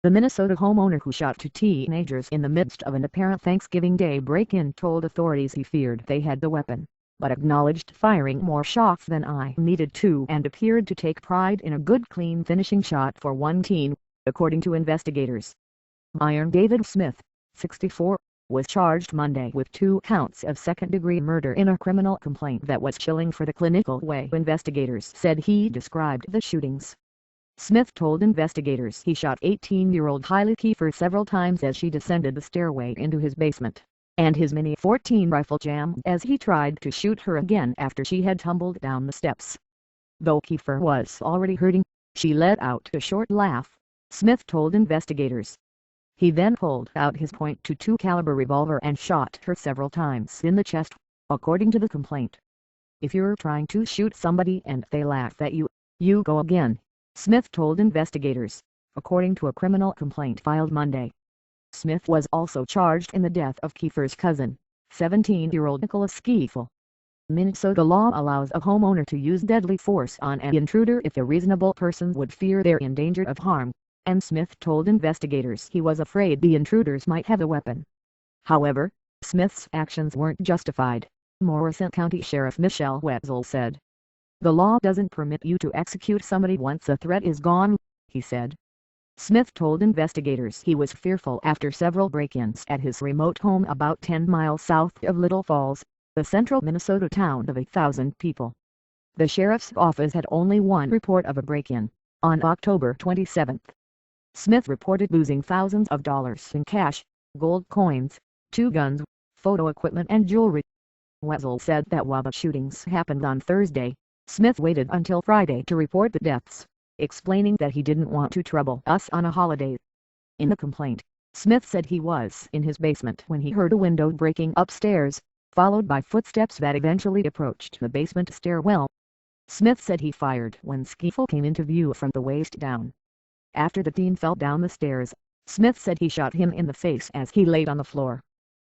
The Minnesota homeowner who shot two teenagers in the midst of an apparent Thanksgiving Day break-in told authorities he feared they had the weapon, but acknowledged firing more shots than I needed to and appeared to take pride in a good clean finishing shot for one teen, according to investigators. Myron David Smith, 64, was charged Monday with 2 counts of second-degree murder in a criminal complaint that was chilling for the clinical way investigators said he described the shootings. Smith told investigators he shot 18-year-old Hailey Kiefer several times as she descended the stairway into his basement, and his Mini-14 rifle jammed as he tried to shoot her again after she had tumbled down the steps. Though Kiefer was already hurting, she let out a short laugh, Smith told investigators. He then pulled out his .22 caliber revolver and shot her several times in the chest, according to the complaint. "If you're trying to shoot somebody and they laugh at you, you go again," Smith told investigators, according to a criminal complaint filed Monday. Smith was also charged in the death of Kiefer's cousin, 17-year-old Nicholas Kiefel. Minnesota law allows a homeowner to use deadly force on an intruder if a reasonable person would fear they're in danger of harm, and Smith told investigators he was afraid the intruders might have a weapon. However, Smith's actions weren't justified, Morrison County Sheriff Michelle Wetzel said. "The law doesn't permit you to execute somebody once a threat is gone," he said. Smith told investigators he was fearful after several break-ins at his remote home about 10 miles south of Little Falls, a central Minnesota town of 8,000 people. The sheriff's office had only one report of a break-in, on October 27. Smith reported losing thousands of dollars in cash, gold coins, 2 guns, photo equipment and jewelry. Wetzel said that while the shootings happened on Thursday, Smith waited until Friday to report the deaths, explaining that he didn't want to trouble us on a holiday. In the complaint, Smith said he was in his basement when he heard a window breaking upstairs, followed by footsteps that eventually approached the basement stairwell. Smith said he fired when Kiefel came into view from the waist down. After the teen fell down the stairs, Smith said he shot him in the face as he laid on the floor.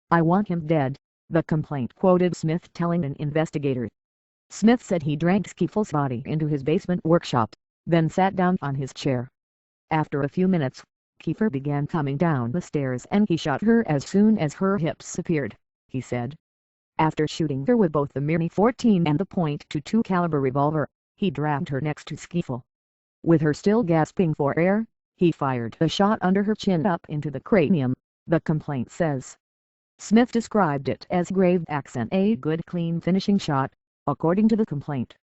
"I want him dead," the complaint quoted Smith telling an investigator. Smith said he dragged Kiefel's body into his basement workshop, then sat down on his chair. After a few minutes, Kiefer began coming down the stairs and he shot her as soon as her hips appeared, he said. After shooting her with both the Mini-14 and the .22 caliber revolver, he dragged her next to Kiefel. With her still gasping for air, he fired a shot under her chin up into the cranium, the complaint says. Smith described it as grave accident, a good clean finishing shot, according to the complaint.